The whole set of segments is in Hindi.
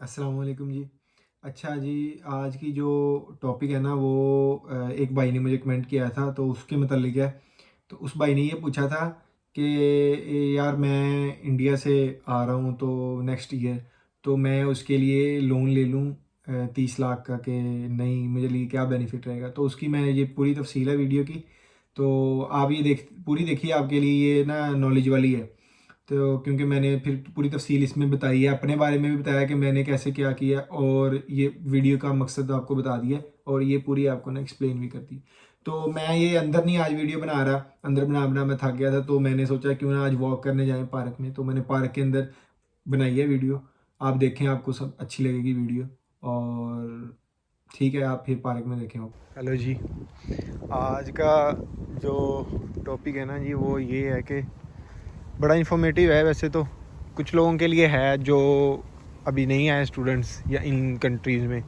अस्सलाम वालेकुम जी। अच्छा जी, आज की जो टॉपिक है ना वो एक भाई ने मुझे कमेंट किया था तो उसके मतलब है। तो उस भाई ने ये पूछा था कि यार मैं इंडिया से आ रहा हूँ तो नेक्स्ट ईयर, तो मैं उसके लिए लोन ले लूँ 30 लाख का कि नहीं, मेरे लिए क्या बेनिफिट रहेगा। तो उसकी मैं ये पूरी तफसील है वीडियो की, तो आप ये पूरी देखिए, आपके लिए ये ना नॉलेज वाली है। तो क्योंकि मैंने फिर पूरी तफसील इसमें बताई है, अपने बारे में भी बताया कि मैंने कैसे क्या किया, और ये वीडियो का मकसद आपको बता दिया और ये पूरी आपको ना एक्सप्लेन भी कर दी। तो मैं ये अंदर नहीं आज वीडियो बना रहा, अंदर बना बना मैं थक गया था, तो मैंने सोचा क्यों ना आज वॉक करने जाएं पार्क में। तो मैंने पार्क के अंदर बनाई है वीडियो, आप देखें, आपको सब अच्छी लगेगी वीडियो। और ठीक है, आप फिर पार्क में देखें। हेलो जी, आज का जो टॉपिक है ना जी वो ये है कि बड़ा इन्फॉर्मेटिव है। वैसे तो कुछ लोगों के लिए है जो अभी नहीं आए स्टूडेंट्स, या इन कंट्रीज़ में,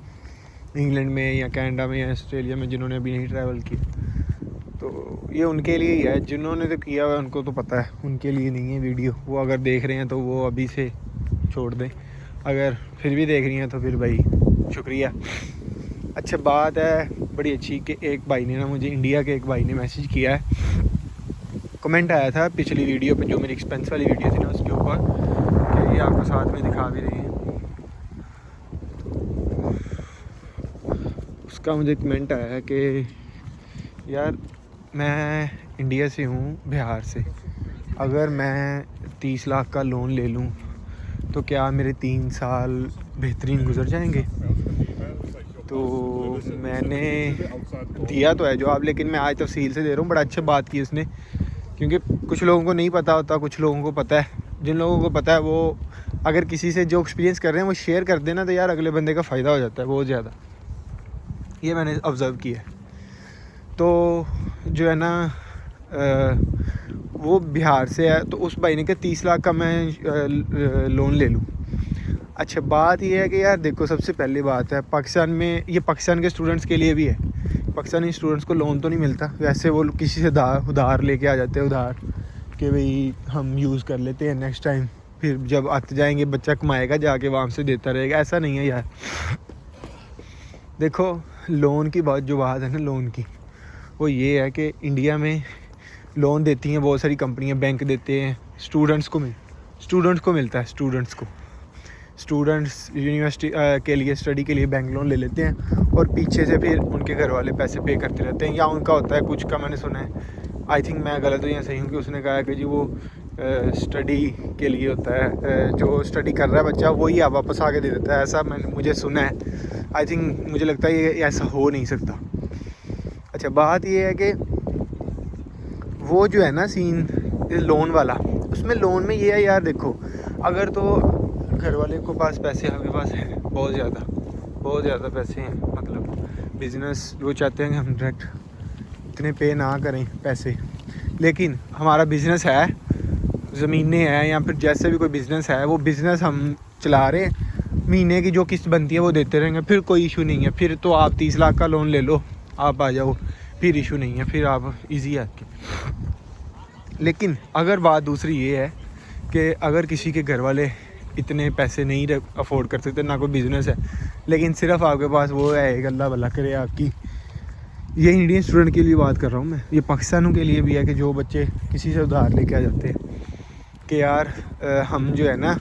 इंग्लैंड में या कनाडा में या ऑस्ट्रेलिया में, जिन्होंने अभी नहीं ट्रैवल किया। तो ये उनके लिए ही है, जिन्होंने तो किया हुआ उनको तो पता है, उनके लिए नहीं है वीडियो। वो अगर देख रहे हैं तो वो अभी से छोड़ दें, अगर फिर भी देख रही हैं तो फिर भाई शुक्रिया। अच्छा, बात है बड़ी अच्छी कि एक भाई ने ना मुझे, इंडिया के एक भाई ने मैसेज किया है, कमेंट आया था पिछली वीडियो पे जो मेरी एक्सपेंस वाली वीडियो थी ना उसके ऊपर, कि ये आपको साथ में दिखा भी रही है। उसका मुझे कमेंट आया है कि यार मैं इंडिया से हूँ, बिहार से, अगर मैं 30 लाख का लोन ले लूँ तो क्या मेरे 3 साल बेहतरीन गुजर जाएंगे। तो मैंने दिया तो है जवाब, लेकिन मैं आज तफसील से दे रहा हूँ। बड़ा अच्छा बात की उसने, क्योंकि कुछ लोगों को नहीं पता होता, कुछ लोगों को पता है। जिन लोगों को पता है वो अगर किसी से जो एक्सपीरियंस कर रहे हैं वो शेयर कर देना, तो यार अगले बंदे का फ़ायदा हो जाता है बहुत ज़्यादा। ये मैंने ऑब्ज़र्व किया है। तो जो है ना वो बिहार से है, तो उस भाई ने कहा 30 लाख का मैं लोन ले लूँ। अच्छा, बात ये है कि यार देखो, सबसे पहली बात है पाकिस्तान में, ये पाकिस्तान के स्टूडेंट्स के लिए भी है, पाकिस्तानी स्टूडेंट्स को लोन तो नहीं मिलता। वैसे वो किसी से उधार लेके आ जाते हैं, उधार कि भाई हम यूज़ कर लेते हैं नेक्स्ट टाइम, फिर जब आते जाएंगे बच्चा कमाएगा जाके वहाँ से देता रहेगा। ऐसा नहीं है यार। देखो, लोन की बात, जो बात है ना लोन की, वो ये है कि इंडिया में लोन देती हैं बहुत सारी कंपनियां, बैंक देते हैं, स्टूडेंट्स को मिलता है। स्टूडेंट्स यूनिवर्सिटी के लिए, स्टडी के लिए बैंक लोन ले लेते हैं, और पीछे से फिर उनके घर वाले पैसे पे करते रहते हैं। या उनका होता है कुछ का, मैंने सुना है, आई थिंक मैं गलत हूँ या सही हूँ, कि उसने कहा कि जी वो स्टडी के लिए होता है, जो स्टडी कर रहा है बच्चा वही वापस आके दे देता है। ऐसा मुझे सुना है। आई थिंक मुझे लगता है ये ऐसा हो नहीं सकता। अच्छा, बात ये है कि वो जो है ना सीन लोन वाला, उसमें लोन में ये है यार, देखो अगर तो घर वाले को पास पैसे, आपके पास है बहुत ज़्यादा पैसे हैं, मतलब बिज़नेस, वो चाहते हैं कि हम डायरेक्ट इतने पे ना करें पैसे, लेकिन हमारा बिज़नेस है, ज़मीनें हैं, या फिर जैसे भी कोई बिज़नेस है, वो बिज़नेस हम चला रहे हैं, महीने की जो किस्त बनती है वो देते रहेंगे, फिर कोई इशू नहीं है। फिर तो आप 30 लाख का लोन ले लो, आप आ जाओ, फिर इशू नहीं है, फिर आप ईजी है आपकी। लेकिन अगर बात दूसरी ये है कि अगर किसी के घर वाले इतने पैसे नहीं अफोर्ड कर सकते, ना कोई बिज़नेस है, लेकिन सिर्फ आपके पास वो है, एक अल्लाह भला करे आपकी, ये इंडियन स्टूडेंट के लिए बात कर रहा हूँ मैं, ये पाकिस्तानों के लिए भी है कि जो बच्चे किसी से उधार लेके आ जाते हैं कि यार हम जो है ना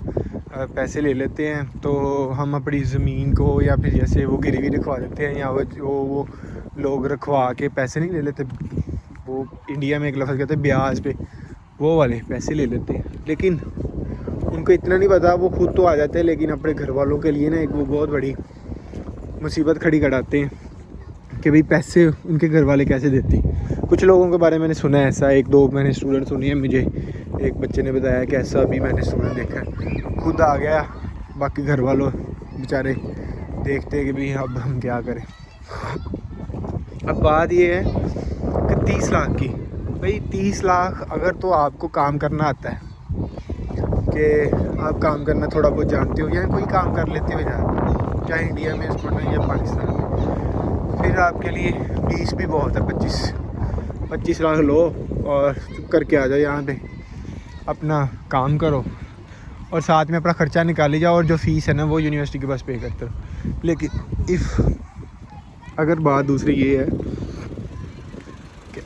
पैसे ले लेते हैं, तो हम अपनी ज़मीन को या फिर जैसे वो गिरवी रखवा देते हैं, या वो लोग रखवा के पैसे नहीं ले लेते, वो इंडिया में एक लफ्ज़ कहते हैं ब्याज पे, वो वाले पैसे ले लेते हैं। लेकिन उनको इतना नहीं पता, वो खुद तो आ जाते हैं, लेकिन अपने घर वालों के लिए ना एक वो बहुत बड़ी मुसीबत खड़ी कराते हैं कि भाई पैसे उनके घर वाले कैसे देते। कुछ लोगों के बारे में मैंने सुना है ऐसा, एक दो मैंने स्टूडेंट सुनी है, मुझे एक बच्चे ने बताया कि ऐसा भी मैंने स्टूडेंट देखा है, खुद आ गया, बाकी घर वालों बेचारे देखते हैं कि भाई अब हम क्या करें। अब बात ये है कि 30 लाख की, भाई 30 लाख अगर तो आपको काम करना आता है, कि आप काम करना थोड़ा बहुत जानते हो, या कोई काम कर लेते हो यार, चाहे इंडिया में स्टूडेंट या पाकिस्तान में, फिर आपके लिए 20 भी बहुत है। 25 लाख लो और करके आ जाओ यहाँ पे, अपना काम करो, और साथ में अपना ख़र्चा निकाली जाओ और जो फ़ीस है ना वो यूनिवर्सिटी के पास पे करते रहो। लेकिन अगर बात दूसरी ये है कि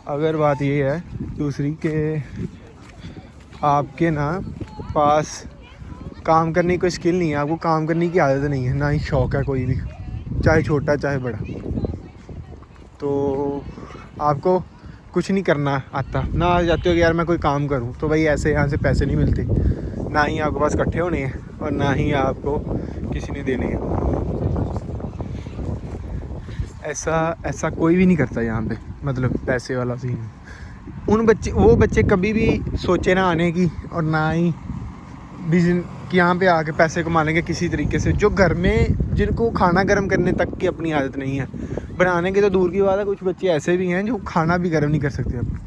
अगर बात ये है दूसरी कि आपके ना पास काम करने की कोई स्किल नहीं है, आपको काम करने की आदत नहीं है, ना ही शौक़ है कोई भी, चाहे छोटा चाहे बड़ा, तो आपको कुछ नहीं करना आता ना, आ जाते हो कि यार मैं कोई काम करूं, तो भाई ऐसे यहाँ से पैसे नहीं मिलते, ना ही आपके पास इकट्ठे होने हैं और ना ही आपको किसी ने देने हैं। ऐसा कोई भी नहीं करता यहाँ पे, मतलब पैसे वाला सीन। वो बच्चे कभी भी सोचे ना आने की, और ना ही बिजनेस कि यहाँ पे आके पैसे कमा लेंगे किसी तरीके से, जो घर में जिनको खाना गर्म करने तक की अपनी आदत नहीं है, बनाने के तो दूर की बात है, कुछ बच्चे ऐसे भी हैं जो खाना भी गर्म नहीं कर सकते अब,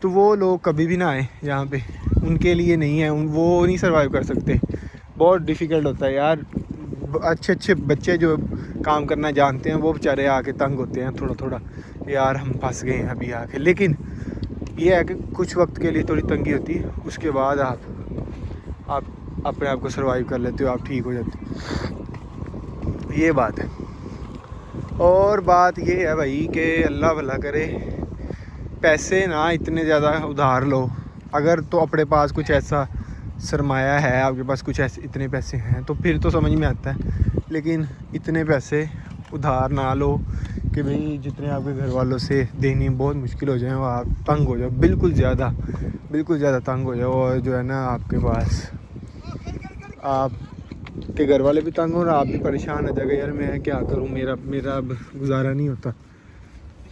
तो वो लोग कभी भी ना आए यहाँ पे, उनके लिए नहीं है, वो नहीं सर्वाइव कर सकते, बहुत डिफ़िकल्ट होता है यार। अच्छे बच्चे जो काम करना जानते हैं वो बेचारे आके तंग होते हैं थोड़ा यार हम फंस गए हैं अभी आके। लेकिन ये है कि कुछ वक्त के लिए थोड़ी तंगी होती है, उसके बाद आप अपने आप को सर्वाइव कर लेते हो, आप ठीक हो जाते हो, ये बात है। और बात ये है भाई कि अल्लाह भला करे, पैसे ना इतने ज़्यादा उधार लो अगर, तो अपने पास कुछ ऐसा सरमाया है, आपके पास कुछ ऐसे इतने पैसे हैं तो फिर तो समझ में आता है। लेकिन इतने पैसे उधार ना लो कि भाई जितने आपके घर वालों से देनी बहुत मुश्किल हो जाए, और आप तंग हो जाओ, बिल्कुल ज़्यादा तंग हो जाओ, और जो है ना आपके पास आपके घर वाले भी तंग हो और आप भी परेशान हो जाएगा, यार मैं क्या करूं, मेरा अब गुजारा नहीं होता,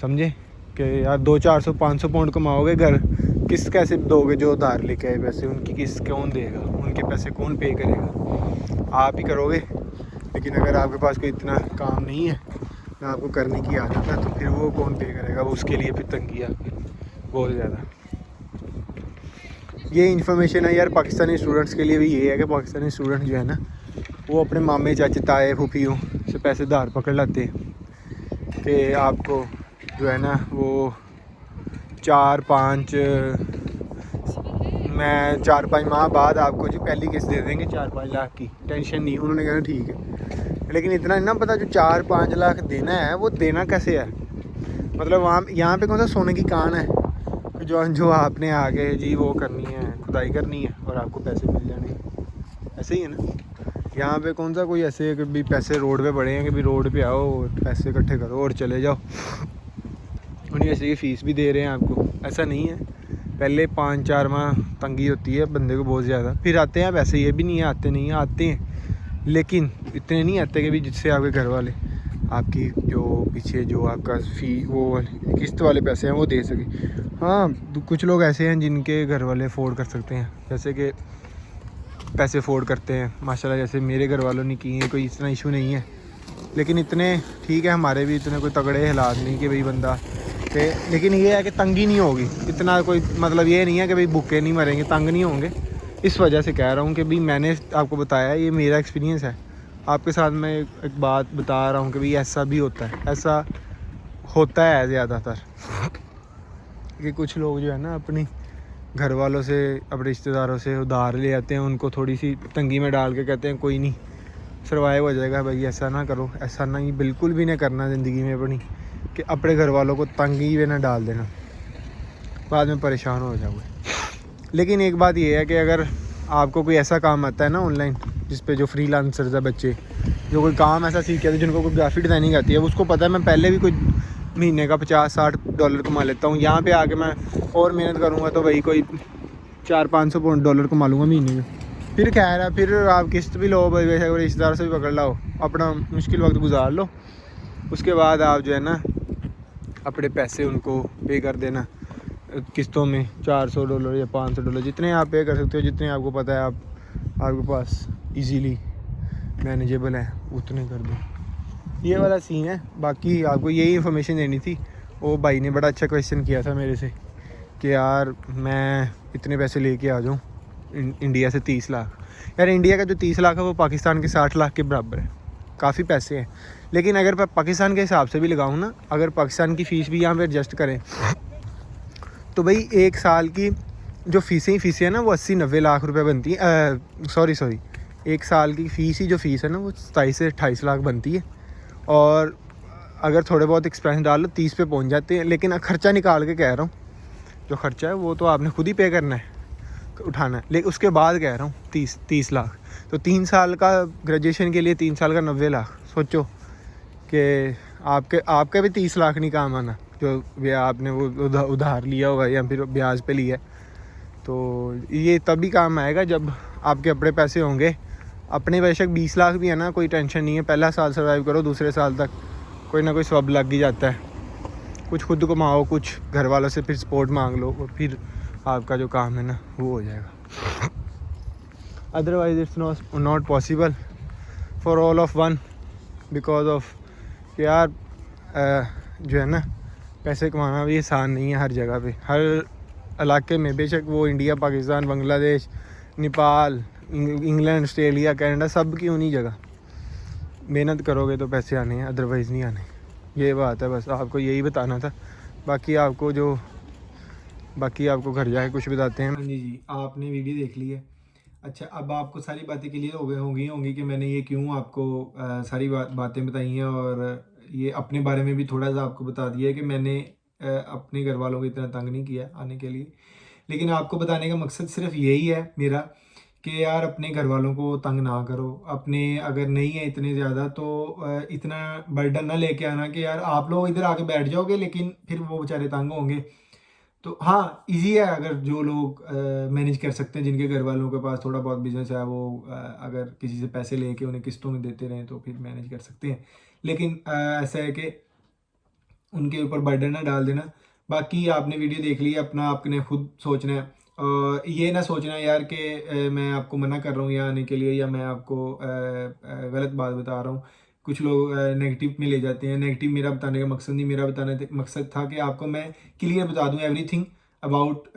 समझे कि यार 200-400 500 पाउंड कमाओगे, घर कैसे दोगे जो उधार लेके आए पैसे, कौन देगा, उनके पैसे कौन पे करेगा, आप ही करोगे। लेकिन अगर आपके पास कोई इतना काम नहीं है ना आपको करने की आदत है, तो फिर वो कौन पे करेगा, वो उसके लिए फिर तंगी है आपकी बहुत ज़्यादा। ये इन्फॉर्मेशन है यार पाकिस्तानी स्टूडेंट्स के लिए भी, ये है कि पाकिस्तानी स्टूडेंट जो है ना वो अपने मामे चाचे ताए फूफियों से पैसे उधार पकड़ लाते हैं कि आपको जो है ना वो 4-5 माह बाद आपको जो पहली किस्त दे देंगे 4-5 लाख की, टेंशन नहीं। उन्होंने कहा ठीक है, लेकिन इतना ना पता जो 4-5 लाख देना है वो देना कैसे है, मतलब वहाँ यहाँ पे कौन सा सोने की कान है जो आपने आगे जी वो करनी है, खुदाई करनी है और आपको पैसे मिल जाने, ऐसे ही है ना। यहाँ पे कौन सा कोई ऐसे कि भी पैसे रोड पे पड़े हैं कि भी रोड पे आओ पैसे इकट्ठे करो और चले जाओ, यूनिवर्सिटी की फ़ीस भी दे रहे हैं आपको, ऐसा नहीं है। पहले 5-4 माह तंगी होती है बंदे को बहुत ज़्यादा, फिर आते हैं पैसे, ये भी नहीं है आते हैं, लेकिन इतने नहीं आते कि भी जिससे आपके घर वाले आपकी जो पीछे जो आपका वो किस्त वाले पैसे हैं वो दे सके। हाँ कुछ लोग ऐसे हैं जिनके घर वाले अफोर्ड कर सकते हैं, जैसे कि पैसे अफोर्ड करते हैं माशाल्लाह, जैसे मेरे घर वालों ने किए हैं, कोई इतना इशू नहीं है। लेकिन इतने ठीक है, हमारे भी इतने कोई तगड़े हालात नहीं कि भाई बंदा के, लेकिन ये है कि तंगी नहीं होगी इतना, कोई मतलब ये नहीं है कि भाई भूखे नहीं मरेंगे, तंग नहीं होंगे। इस वजह से कह रहा हूँ कि भाई मैंने आपको बताया, ये मेरा एक्सपीरियंस है, आपके साथ मैं एक बात बता रहा हूँ कि भाई ऐसा भी होता है, ऐसा होता है ज़्यादातर कि कुछ लोग जो है ना अपनी घर वालों से अपने रिश्तेदारों से उधार ले आते हैं, उनको थोड़ी सी तंगी में डाल के कहते हैं कोई नहीं सर्वाइव हो जाएगा। भाई ऐसा ना करो, ऐसा नहीं बिल्कुल भी नहीं करना ज़िंदगी में अपनी, कि अपने घर वालों को तंगी में ना डाल देना, बाद में परेशान हो जाओगे। लेकिन एक बात ये है कि अगर आपको कोई ऐसा काम आता है ना ऑनलाइन, जिस पे जो फ्रीलांसर्स है बच्चे जो कोई काम ऐसा सीख के, जिनको कोई ग्राफिक डिज़ाइनिंग आती है, उसको पता है मैं पहले भी कोई महीने का $50-60 कमा लेता हूँ, यहाँ पे आके मैं और मेहनत करूँगा तो भाई कोई $400-500 कमा लूँगा महीने में। फिर खैर है, फिर आप किस्त भी लो भाई, वैसे रिश्तेदार से भी पकड़ लाओ, अपना मुश्किल वक्त गुजार लो, उसके बाद आप जो है ना अपने पैसे उनको पे कर देना किस्तों में, $400 या $500 जितने आप पे कर सकते हो, जितने आपको पता है आपके पास इजीली मैनेजेबल है उतने कर दो। ये वाला सीन है। बाकी आपको यही इन्फॉर्मेशन देनी थी। वो भाई ने बड़ा अच्छा क्वेश्चन किया था मेरे से कि यार मैं इतने पैसे लेके आ जाऊँ इंडिया से 30 लाख। यार इंडिया का जो 30 लाख है वो पाकिस्तान के 60 लाख के बराबर है, काफ़ी पैसे हैं। लेकिन अगर पाकिस्तान के हिसाब से भी लगाऊँ ना, अगर पाकिस्तान की फ़ीस भी यहाँ पे एडजस्ट करें तो भाई 1 साल की जो फ़ीसें ही फ़ीसें हैं ना वो 80-90 लाख रुपए बनती है। सॉरी 1 साल की फ़ीस ही जो फ़ीस है ना वो 27 से 28 लाख बनती है। और अगर थोड़े बहुत एक्सपेंस डाल लो 30 पे पहुंच जाते हैं। लेकिन ख़र्चा निकाल के कह रहा हूँ, जो ख़र्चा है वो तो आपने खुद ही पे करना है, उठाना है। लेकिन उसके बाद कह रहा हूँ 30 लाख, तो 3 साल का ग्रेजुएशन के लिए 3 साल का 90 लाख। सोचो कि आपके भी 30 लाख नहीं काम आना, जो भी आपने वो उधार लिया होगा या फिर ब्याज पे लिया। तो ये तभी काम आएगा जब आपके अपने पैसे होंगे। अपने बेशक 20 लाख भी है ना, कोई टेंशन नहीं है, पहला साल सर्वाइव करो, दूसरे साल तक कोई ना कोई सबब लग ही जाता है। कुछ खुद कमाओ, कुछ घर वालों से फिर सपोर्ट मांग लो, और फिर आपका जो काम है ना वो हो जाएगा। Otherwise it's not possible for all of one, because of कि यार जो है ना पैसे कमाना भी आसान नहीं है हर जगह पे, हर इलाके में। बेशक वो India, Pakistan, Bangladesh, Nepal, England, Australia, Canada, सब की उन्हीं जगह मेहनत करोगे तो पैसे आने हैं, अदरवाइज़ नहीं आने। ये बात है, बस आपको यही बताना था। बाकी आपको घर जाके कुछ बताते हैं। जी, आपने वीडियो देख ली है। अच्छा, अब आपको सारी बातें क्लियर होंगी कि मैंने ये क्यों आपको सारी बातें बताई हैं, और ये अपने बारे में भी थोड़ा सा आपको बता दिया है कि मैंने अपने घर वालों को इतना तंग नहीं किया आने के लिए। लेकिन आपको बताने का मकसद सिर्फ यही है मेरा कि यार अपने घर वालों को तंग ना करो। अपने अगर नहीं है इतने ज़्यादा तो इतना बर्डन ना लेके आना कि यार आप लोग इधर आके बैठ जाओगे लेकिन फिर वो बेचारे तंग होंगे। तो हाँ, इजी है अगर जो लोग मैनेज कर सकते हैं, जिनके घर वालों के पास थोड़ा बहुत बिजनेस है, वो अगर किसी से पैसे लेके उन्हें किस्तों में देते रहें तो फिर मैनेज कर सकते हैं। लेकिन ऐसा है कि उनके ऊपर बर्डन ना डाल देना। बाकी आपने वीडियो देख ली, अपना आपने खुद सोचना है। ये ना सोचना यार कि मैं आपको मना कर रहा हूँ यहाँ आने के लिए, या मैं आपको गलत बात बता रहा हूँ। कुछ लोग नेगेटिव में ले जाते हैं। नेगेटिव मेरा बताने का मकसद नहीं, मेरा बताने का मकसद था कि आपको मैं क्लियर बता दूँ एवरीथिंग अबाउट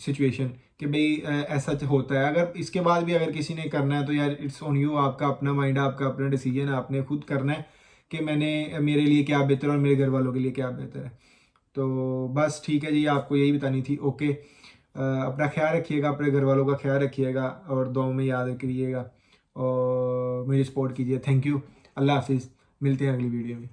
सिचुएशन, कि भाई ऐसा होता है। अगर इसके बाद भी अगर किसी ने करना है तो यार इट्स ऑन यू, आपका अपना माइंड है, आपका अपना डिसीजन है, आपने खुद करना है कि मेरे लिए क्या बेहतर है और मेरे घर वालों के लिए क्या बेहतर है। तो बस ठीक है जी, आपको यही बतानी थी। ओके, अपना ख्याल रखिएगा, अपने घर वालों का ख्याल रखिएगा, और दुआओं में याद करिएगा, और मुझे सपोर्ट कीजिए। थैंक यू, अल्लाह हाफिज़, मिलते हैं अगली वीडियो में।